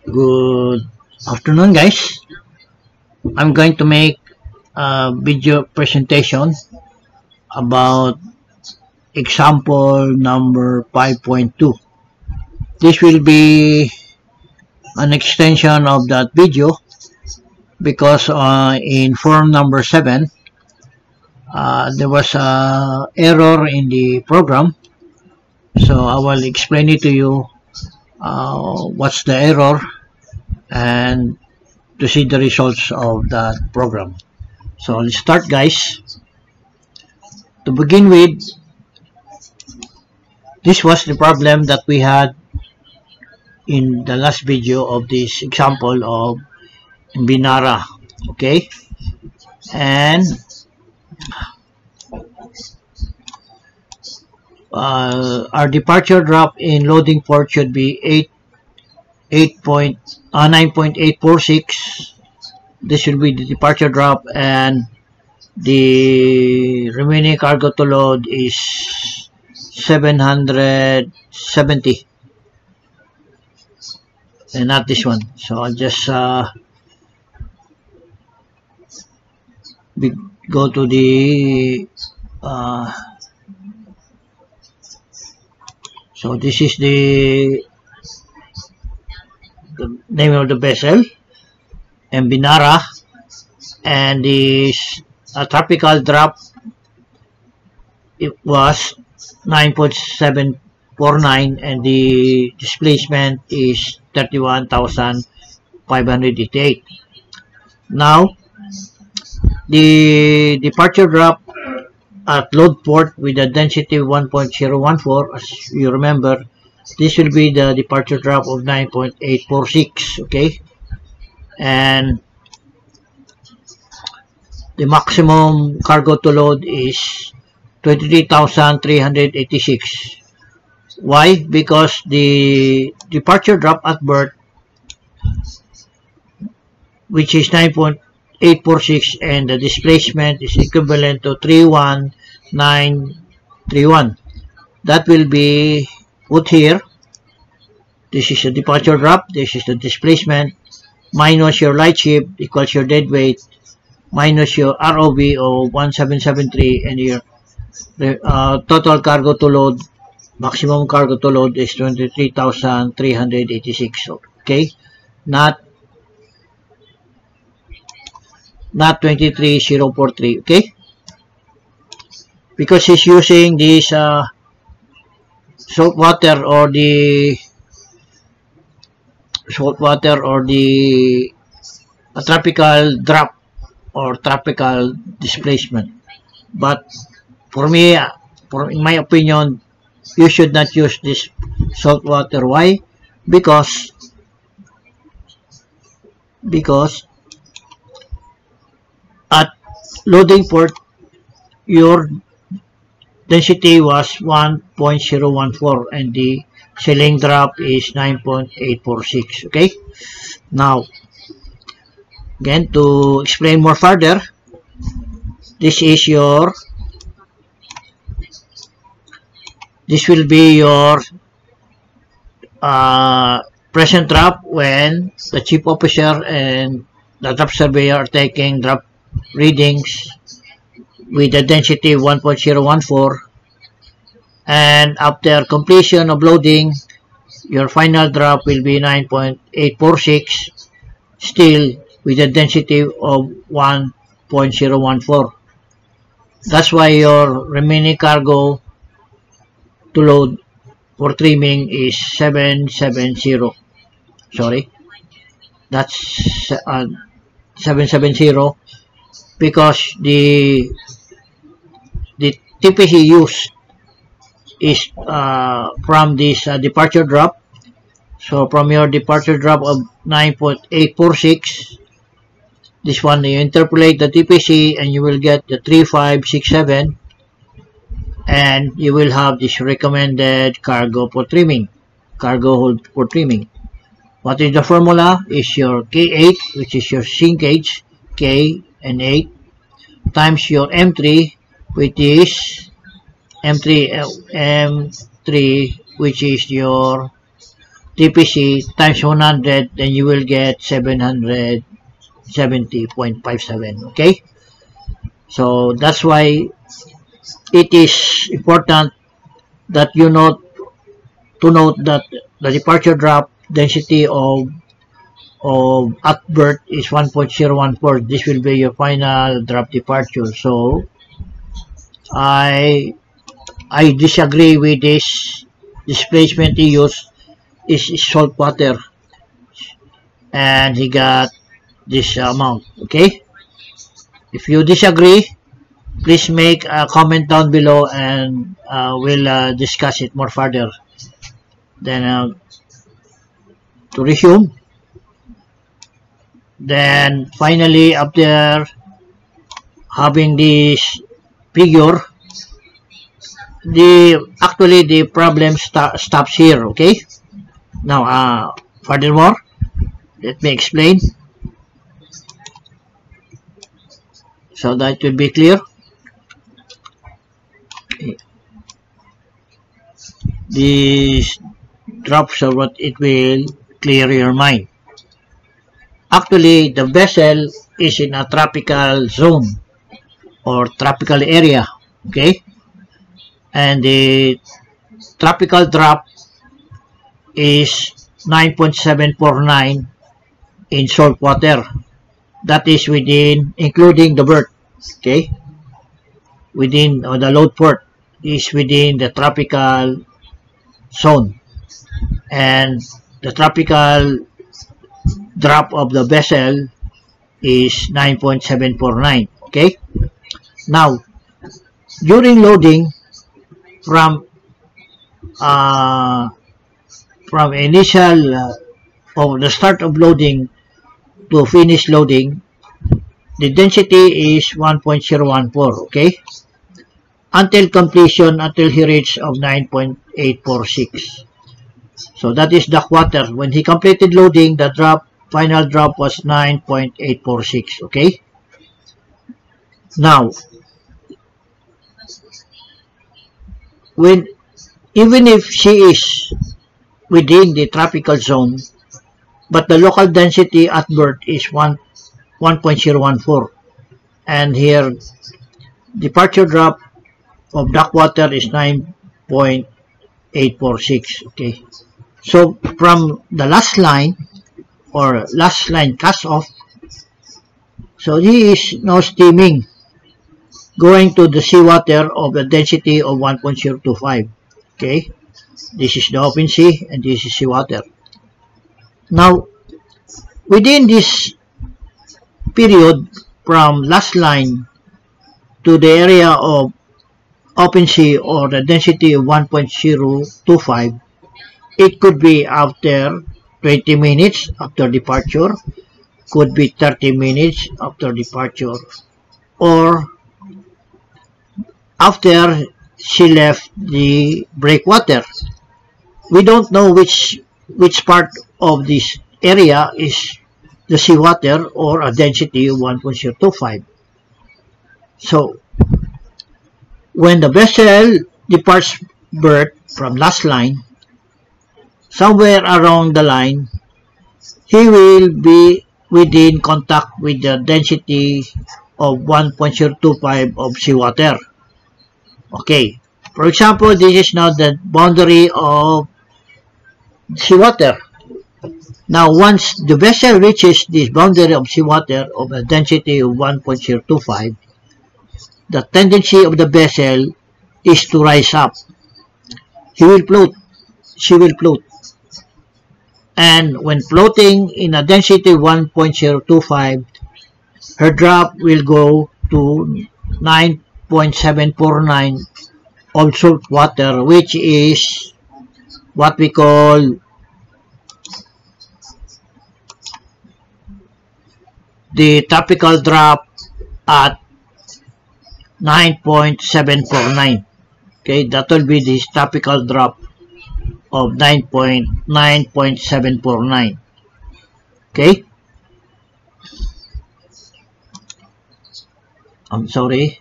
Good afternoon, guys. I'm going to make a video presentation about example number 5.2. This will be an extension of that video because in form number 7 there was an error in the program, so I will explain it to you what's the error and to see the results of that program. So let's start, guys. To begin with, this was the problem that we had in the last video of this example of Binara. Okay, and our departure drop in loading port should be 9.846. This should be the departure drop, and the remaining cargo to load is 770, and not this one. So I'll just go to the so this is the name of the vessel, Binara, and the tropical drop, it was 9.749, and the displacement is 31,588. Now, the departure drop at load port with a density 1.014, as you remember, this will be the departure drop of 9.846. okay, and the maximum cargo to load is 23,386. Why? Because the departure drop at berth, which is 9.846, and the displacement is equivalent to 31931. That will be put here. This is the departure drop, this is the displacement, minus your light shift equals your dead weight, minus your ROV of 1773, and your total cargo to load, maximum cargo to load is 23,386. okay, not 23,043. okay, because he's using this salt water or the tropical drop or tropical displacement. But for me, in my opinion, you should not use this salt water. Why? Because at loading port your density was 1.014 and the ceiling drop is 9.846. okay, now again, to explain more further, this will be your present drop when the chief officer and the drop surveyor are taking drop readings with a density 1.014, and after completion of loading, your final drop will be 9.846, still with a density of 1.014. That's why your remaining cargo to load for trimming is 770. Sorry, that's 770, because the TPC used is from this departure drop. So from your departure drop of 9.846, this one, you interpolate the TPC and you will get the 3567, and you will have this recommended cargo for trimming, cargo hold for trimming. What is the formula? Is your K8, which is your sink gauge, K and 8, times your M3, which is M3, which is your TPC times 100, then you will get 770.57. Okay, so that's why it is important that you note that the departure drop density of at birth is 1.014. This will be your final drop departure. So I disagree with this displacement he used is salt water, and he got this amount. Okay, if you disagree, please make a comment down below, and we'll discuss it more further. Then to resume, then finally after having this figure, actually the problem stops here. Okay, now furthermore, let me explain so that it will be clear. These drops are what it will clear your mind. Actually, the vessel is in a tropical zone or tropical area. Okay, and the tropical drop is 9.749 in salt water. That is within, including the berth. Okay, within, or the load port is within the tropical zone, and the tropical drop of the vessel is 9.749. Okay, now during loading, from initial of the start of loading to finish loading, the density is 1.014. Okay, until completion, until he reached of 9.846. So that is the water. When he completed loading, the final drop was 9.846. Okay, now even if she is within the tropical zone, but the local density at berth is 1.014, and here departure drop of dark water is 9.846. Okay, so from the last line, or last line cast off, so he is now steaming, going to the seawater of a density of 1.025. Okay, this is the open sea, and this is seawater. Now, within this period, from last line to the area of open sea or the density of 1.025, it could be after 20 minutes after departure, could be 30 minutes after departure, or after she left the breakwater. We don't know which part of this area is the seawater or a density of 1.025. So when the vessel departs berth from last line, somewhere around the line, he will be within contact with the density of 1.025 of seawater. Okay, for example, this is now the boundary of seawater. Now, once the vessel reaches this boundary of seawater of a density of 1.025, the tendency of the vessel is to rise up. He will float. She will float. And when floating in a density 1.025, her drop will go to 9.749 of salt water, which is what we call the tropical drop at 9.749. Okay, that will be the tropical drop of 9.749. Okay, I'm sorry,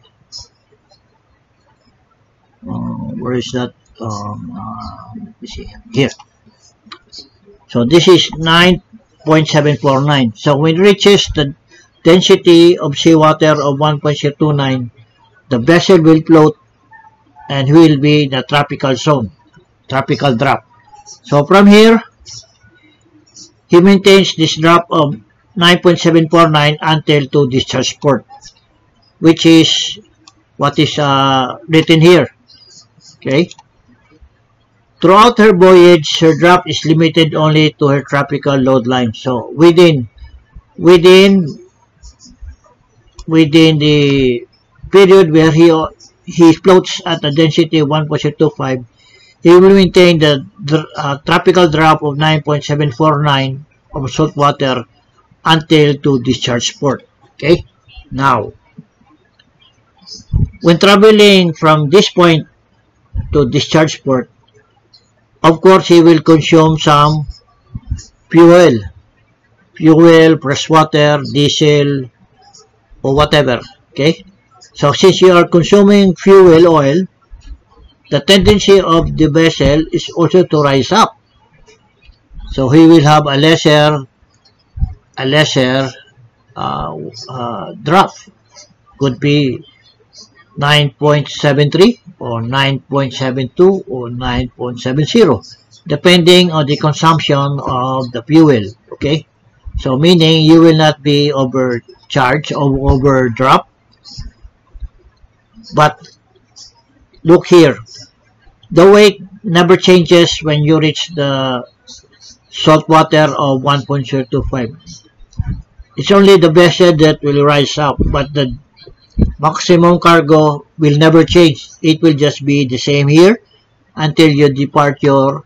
where is that? Let me see here. So this is 9.749. So when it reaches the density of seawater of 1.029, the vessel will float and will be in the tropical zone, tropical drop. So from here, he maintains this drop of 9.749 until to discharge port, which is what is written here. Okay. Throughout her voyage, her drop is limited only to her tropical load line. So within the period where he floats at a density of 1.25, he will maintain the tropical drop of 9.749 of salt water until to discharge port. Okay. Now, when traveling from this point to discharge port, of course, he will consume some fuel, fresh water, diesel, or whatever. Okay. So since you are consuming fuel oil, the tendency of the vessel is also to rise up. So he will have a lesser drop. Could be 9.73 or 9.72 or 9.70, depending on the consumption of the fuel. Okay, so meaning you will not be overcharged or overdrop. But look here, the weight never changes when you reach the salt water of 1.025. It's only the vessel that will rise up, but the maximum cargo will never change. It will just be the same here until you depart when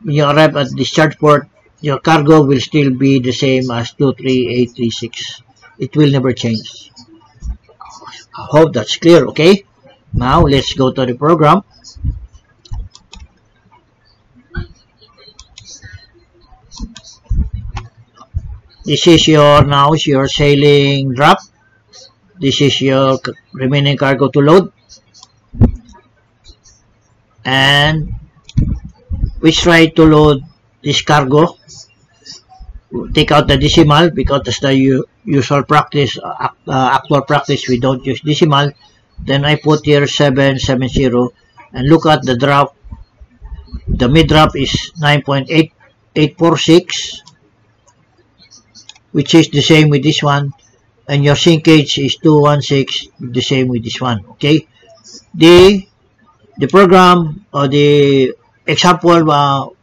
you arrive at discharge port. Your cargo will still be the same as 23836. It will never change. I hope that's clear. Okay, now let's go to the program. This is your sailing drop. This is your remaining cargo to load. And we try to load this cargo. Take out the decimal because that's the usual practice, actual practice. We don't use decimal. Then I put here 770 and look at the drop. The mid drop is 9.846, which is the same with this one. And your sinkage is 216, the same with this one. Okay, the program or the example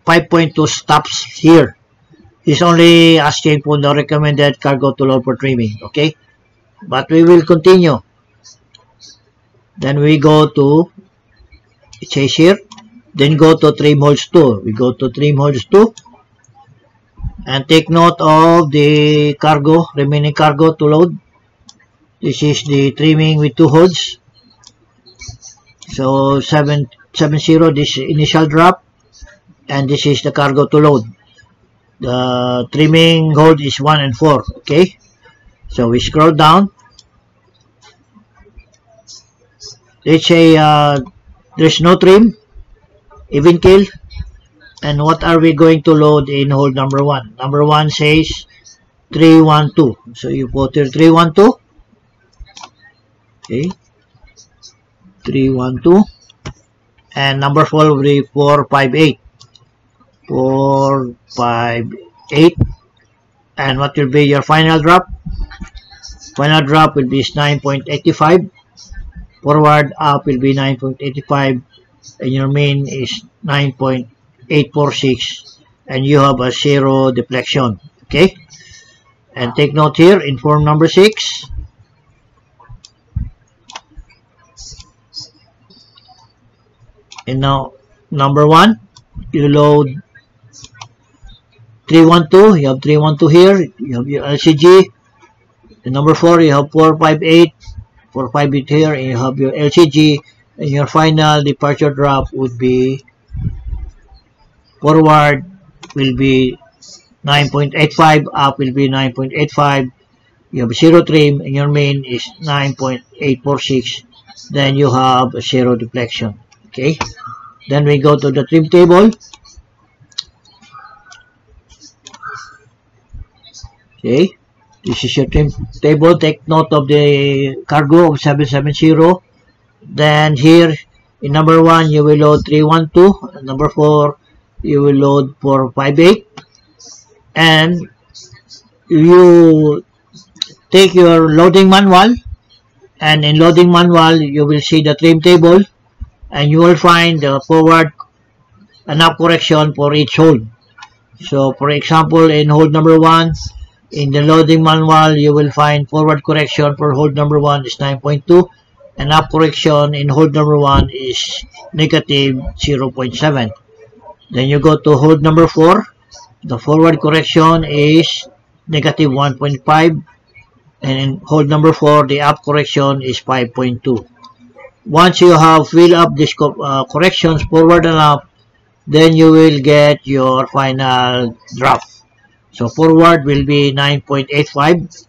5.2 stops here. He's only asking for the recommended cargo to load for trimming. Okay, but we will continue. Then we go to, it says here, then go to trim holes 2. We go to trim holes 2 and take note of the cargo, remaining cargo to load. This is the trimming with 2 holes. So 770, this initial drop, and this is the cargo to load. The trimming hold is 1 and 4. Okay, so we scroll down. Let's say there's no trim, even keel. And what are we going to load in hold number 1? Number 1 says 312. So you put here 312. Okay, 312. And number 4 will be 458. 458. And what will be your final drop? Final drop will be 9.85. Forward up will be 9.85. And your main is 9.846. And you have a 0 deflection. Okay. And take note here in form number 6. And now number 1, you load 312. You have 312 here. You have your LCG. And number 4, you have 458. 458 here, and you have your LCG. And your final departure drop would be forward will be 9.85, up will be 9.85. You have 0 trim, and your main is 9.846. Then you have a 0 deflection. Okay. Then we go to the trim table. Okay, this is your trim table. Take note of the cargo of 770. Then here in number 1 you will load 312, number 4 you will load 458, and you take your loading manual, and in loading manual you will see the trim table, and you will find the forward and up correction for each hold. So for example, in hold number 1, in the loading manual you will find forward correction for hold number 1 is 9.2, and up correction in hold number 1 is negative 0.7. Then you go to hold number 4, the forward correction is negative 1.5, and in hold number 4 the up correction is 5.2. Once you have filled up these corrections forward and up, then you will get your final draft. So forward will be 9.85,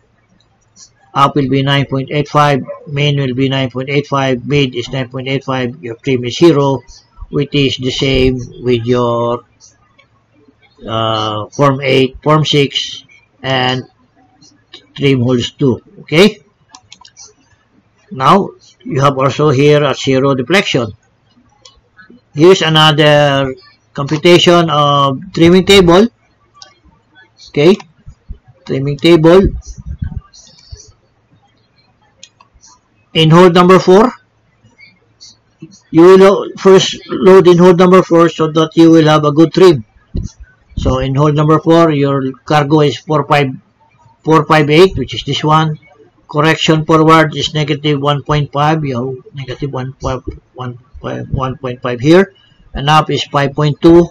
up will be 9.85, main will be 9.85, mid is 9.85, your trim is 0, which is the same with your form 8, form 6, and trim holes 2. Okay, now you have also here a 0 deflection. Here's another computation of trimming table. Okay, trimming table. In hold number 4, you will first load in hold number 4 so that you will have a good trim. So in hold number 4, your cargo is 458, which is this one. Correction forward is negative 1.5, you have negative 1.5 here, and up is 5.2,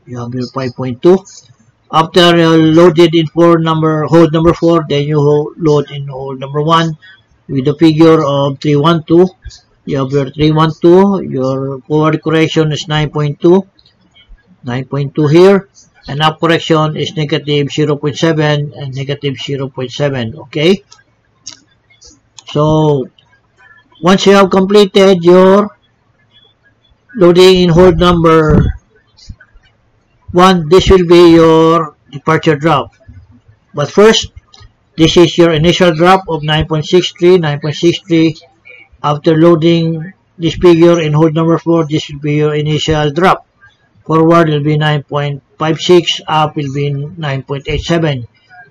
you have your 5.2. After loaded in hold number 4, then you load in hold number 1 with the figure of 312. You have your 312, your forward correction is 9.2 here, and up correction is negative 0.7 and negative 0.7. Okay, so once you have completed your loading in hold number 1, this will be your departure drop. But first, this is your initial drop of 9.63. After loading this figure in hold number 4, this will be your initial drop. Forward will be 9.56, up will be 9.87.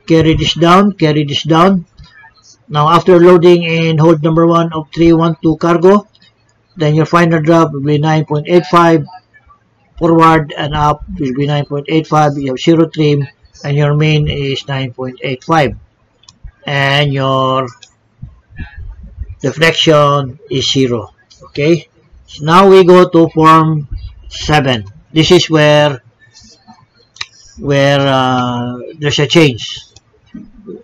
Carry this down, carry this down. Now after loading in hold number 1 of 312 cargo, then your final drop will be 9.85. Forward and up will be 9.85. You have 0 trim, and your main is 9.85, and your deflection is 0. Okay, so now we go to form 7. This is where there's a change.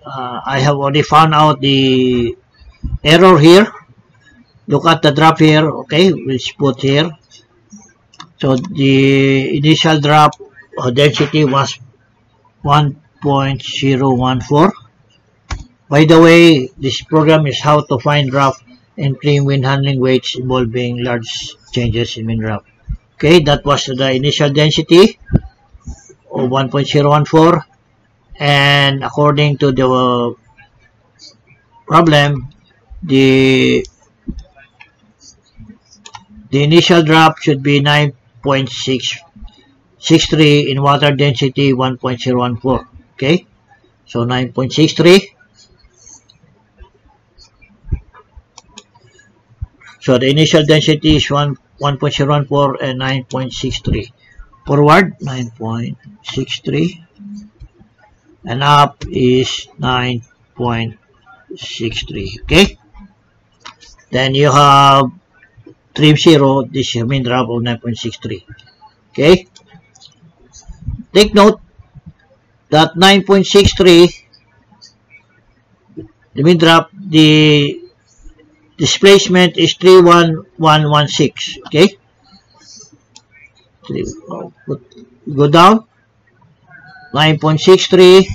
I have already found out the error here. Look at the drop here. Okay, let's put here. So the initial drop density was 1.014. By the way, this program is how to find draft and trim wind handling weights involving large changes in wind draft. Okay, that was the initial density of 1.014, and according to the problem, the initial drop should be 9.63 in water density 1.014. Okay, so 9.63. So the initial density is 1.014 and 9.63. Forward 9.63, and up is 9.63. Okay, then you have trim 0. This is your main drop of 9.63. Okay, take note that 9.63, the main drop, the displacement is 31116. Okay, go down 9.63,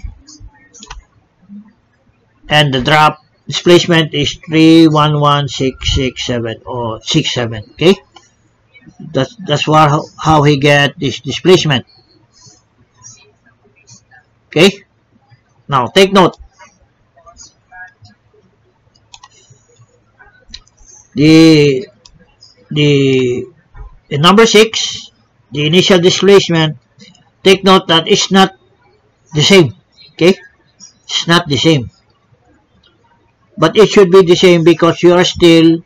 and the drop displacement is 311667 or 67. Okay, that's how he get this displacement. Okay, Now, take note. The number 6, the initial displacement, take note that it's not the same. Okay? It's not the same. But it should be the same because you are still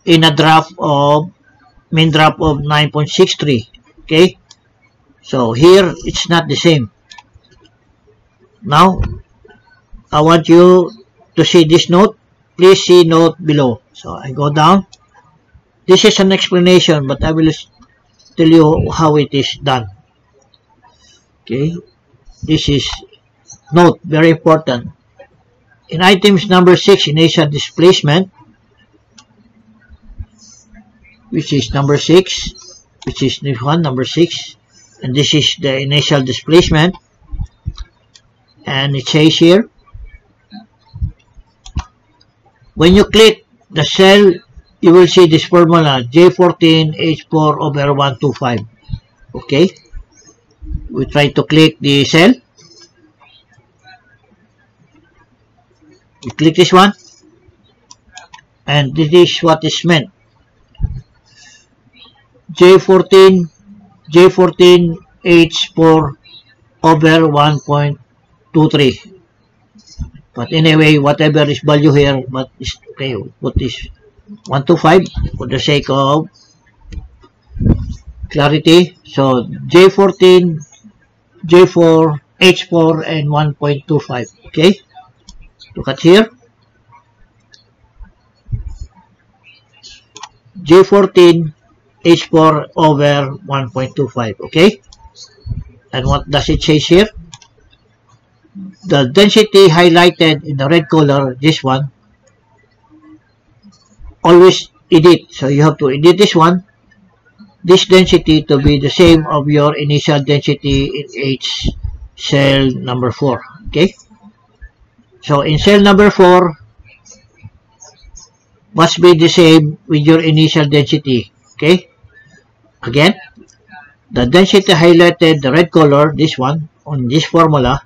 in a mean drop of 9.63. Okay? So here, it's not the same. Now, I want you to see this note. Please see note below. So I go down. This is an explanation, but I will tell you how it is done. Okay? This is note, very important. In items number 6, initial displacement, which is number 6, which is this one, number 6, and this is the initial displacement, and it says here, when you click the cell, you will see this formula, J14H4 over 125. Okay? We try to click the cell. You click this one, and this is what is meant. J14H4 over 1.23. But anyway, whatever is value here, but okay, put this 125 for the sake of clarity. So J14, J4, H4, and 1.25. Okay. Look at here. J14 H4 over 1.25. Okay. And what does it say here? The density highlighted in the red color, this one, always edit. So you have to edit this one, this density to be the same of your initial density in H cell number 4. Okay. So in cell number 4, must be the same with your initial density. Okay. Again, the density highlighted, the red color, this one, on this formula,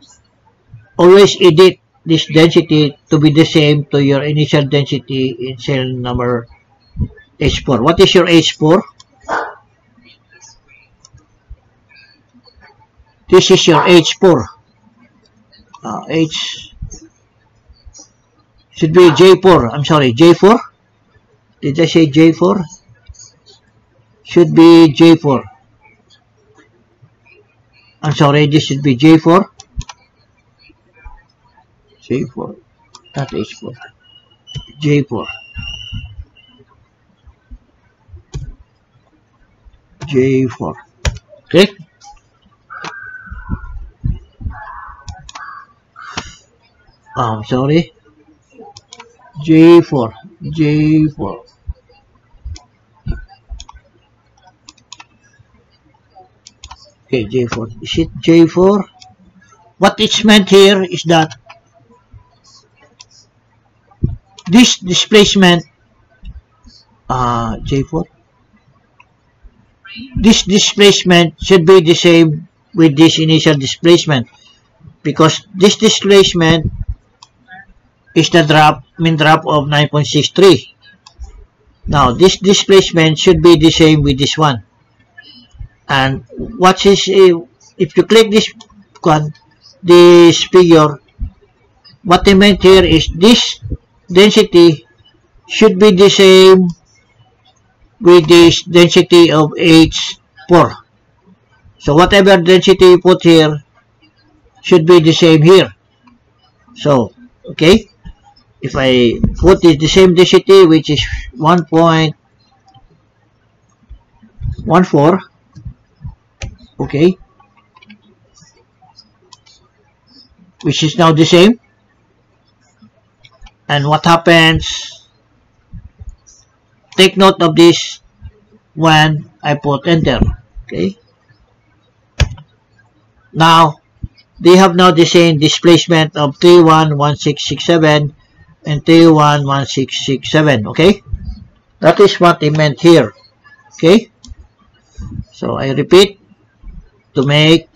always edit this density to be the same to your initial density in cell number H4. What is your H4? This is your H4. H should be J4. I'm sorry, J4. Did I say J4? Should be J4. I'm sorry, this should be J4. J4, not H4. J4. J4. Okay. I'm sorry. J4. J4. Okay, J4. Is it J4? What it's meant here is that this displacement, J4, this displacement should be the same with this initial displacement, because this displacement is the mean drop of 9.63. Now this displacement should be the same with this one. And what is, if you click this one, this figure, what I meant here is this density should be the same with this density of H4. So whatever density you put here should be the same here. So, okay, if I put the same density, which is 1.14, okay, which is now the same. And what happens, take note of this when I put enter. Okay. Now, they have now the same displacement of 311667 and 311667. Okay. That is what I meant here. Okay. So I repeat, to make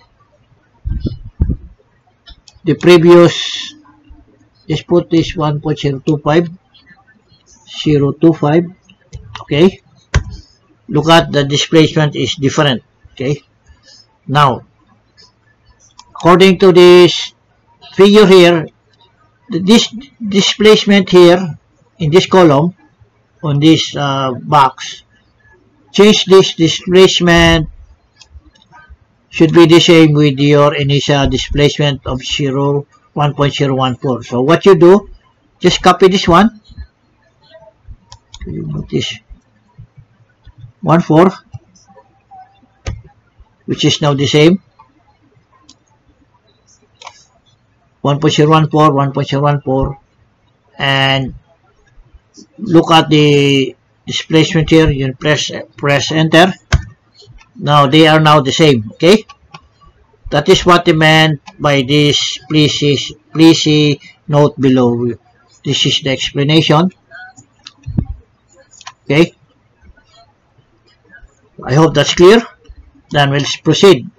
the previous, just put this 1.025, 025, okay. Look at the displacement is different, okay. Now, according to this figure here, this displacement here in this column, on this box, change this displacement should be the same with your initial displacement of 1.014. So what you do, just copy this one. You put this 14, which is now the same. 1.014, 1.014, and look at the displacement here. You press enter. Now they are now the same, okay. That is what they meant by this. Please see note below. This is the explanation, okay. I hope that's clear. Then we'll proceed.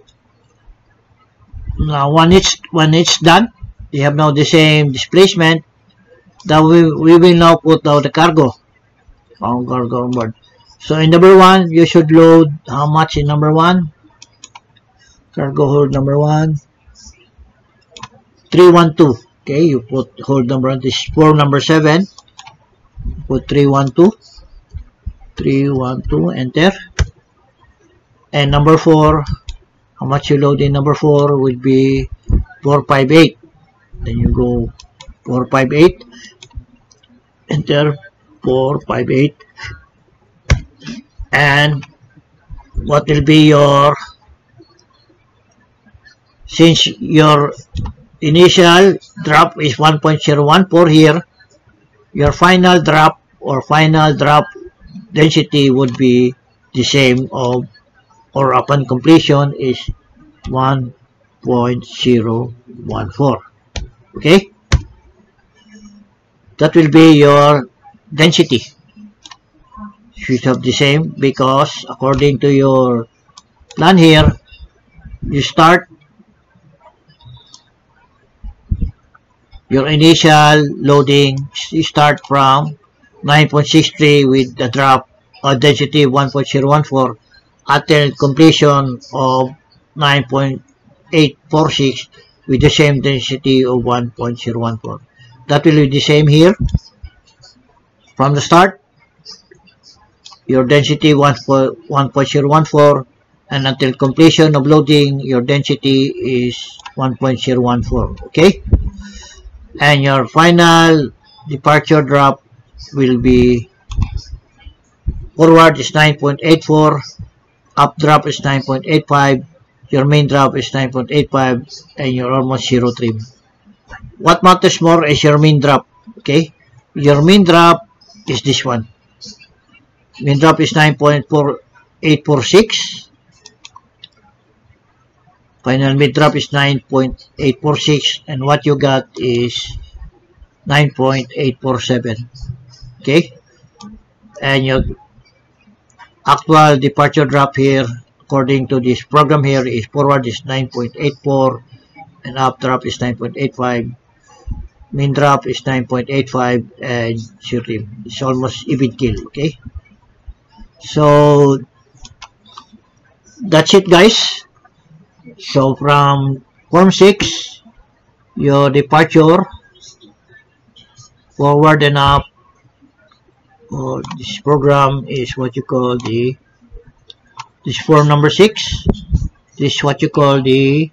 Now when it's done, they have now the same displacement. That we will now put out the cargo on board. So in number 1, you should load how much in number 1? Cargo hold number 1, 312. Okay, you put hold number 1. This is for number 7. Put 312. Enter. And number 4, how much you load in number 4 will be 458. Then you go 458. Enter 458. And what will be your, since your initial drop is 1.014 here, your final drop or final drop density would be the same of, or upon completion is 1.014. Okay, that will be your density. Should have the same, because according to your plan here, you start your initial loading, you start from 9.63 with the drop density 1.014 until completion of 9.846 with the same density of 1.014. That will be the same here. From the start, your density 1.014, and until completion of loading, your density is 1.014. Okay, and your final departure drop will be forward is 9.84, up drop is 9.85, your main drop is 9.85, and you're almost zero trim. What matters more is your main drop. Okay, your main drop is this one. Main drop is 9.846. Final mid drop is 9.846, and what you got is 9.847. Okay, and your actual departure drop here, according to this program here, is forward is 9.84, and up drop is 9.85. Main drop is 9.85, and zero trim. It's almost even kill. Okay. So that's it, guys. So from Form 6, your departure forward and up, or this program is what you call the, this form number 6. This is what you call the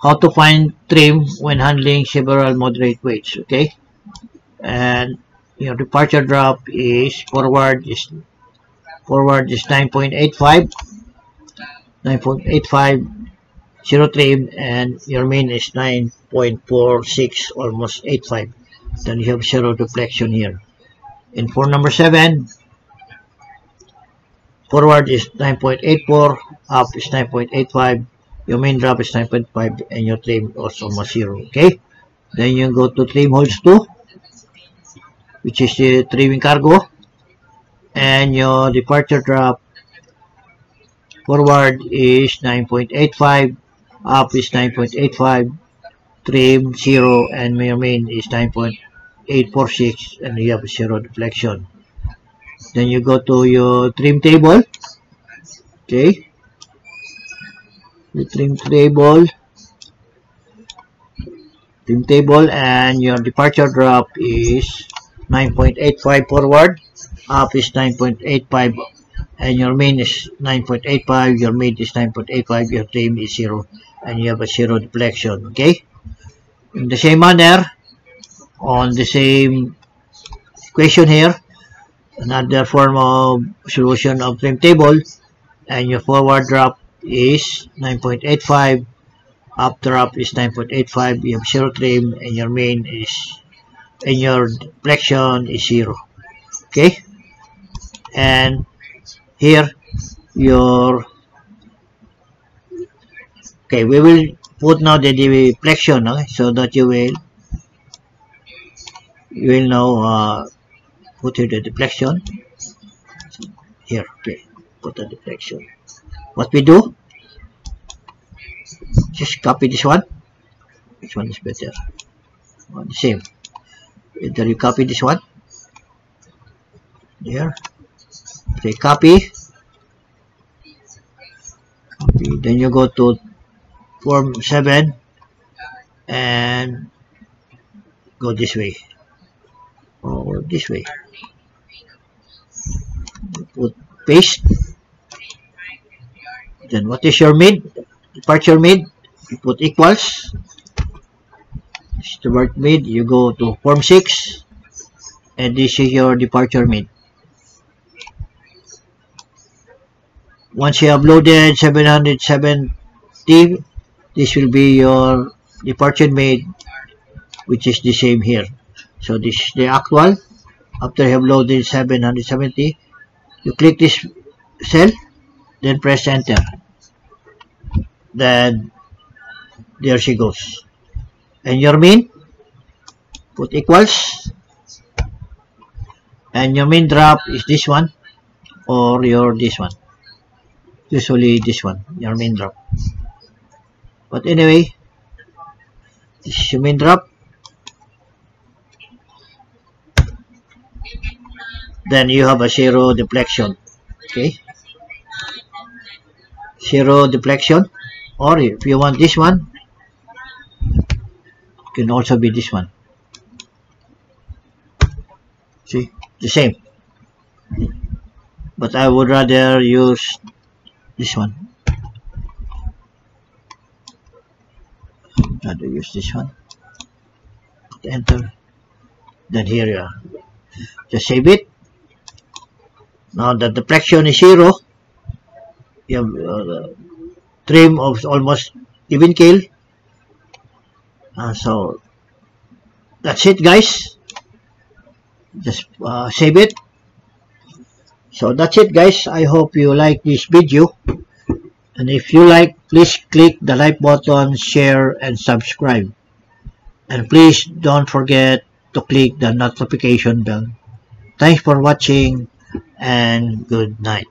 how to find trim when handling several moderate weights. Okay, and your departure drop is forward is 9.85, 9.85, zero trim, and your main is 9.46, almost 85. Then you have zero deflection here. In form number 7, forward is 9.84, up is 9.85, your main drop is 9.5, and your trim also almost zero. Okay, then you go to trim holds 2, which is the trimming cargo, and your departure drop forward is 9.85, up is 9.85, trim 0, and your mean is 9.846, and you have 0 deflection. Then you go to your trim table. Okay, the trim table, and your departure drop is 9.85 forward, up is 9.85, and your main is 9.85, your mid is 9.85, your trim is 0, and you have a 0 deflection. Okay, in the same manner, on the same equation here, another form of solution of trim table, and your forward drop is 9.85, up drop is 9.85, you have 0 trim, and your main is, and your deflection is 0. Okay, and here your, okay, we will put now the deflection, okay, so that you will now put here the deflection here. Okay, put the deflection. What we do, just copy this one. Which one is better? Oh, the same. Either you copy this one here, say copy, then you go to form 7 and go this way, or this way, put paste. Then what is your mid? Departure mid, you put equals. Start mid, you go to form 6, and this is your departure mid. Once you have loaded 770, this will be your departure mid, which is the same here. So this is the actual. After you have loaded 770, you click this cell, then press enter. Then there she goes. And your mean, put equals, and your mean drop is this one, or your this one. Usually this one, your mean drop. But anyway, this is your mean drop. Then you have a 0 deflection. Okay, 0 deflection. Or if you want this one, it can also be this one. See, the same. But I would rather use this one. Rather use this one. Enter. Then here you are. Just save it. Now that the deflection is 0, you have trim of almost even kill. So that's it, guys. Just save it. So that's it, guys. I hope you like this video, and if you like, please click the like button, share, and subscribe, and please don't forget to click the notification bell. Thanks for watching, and good night.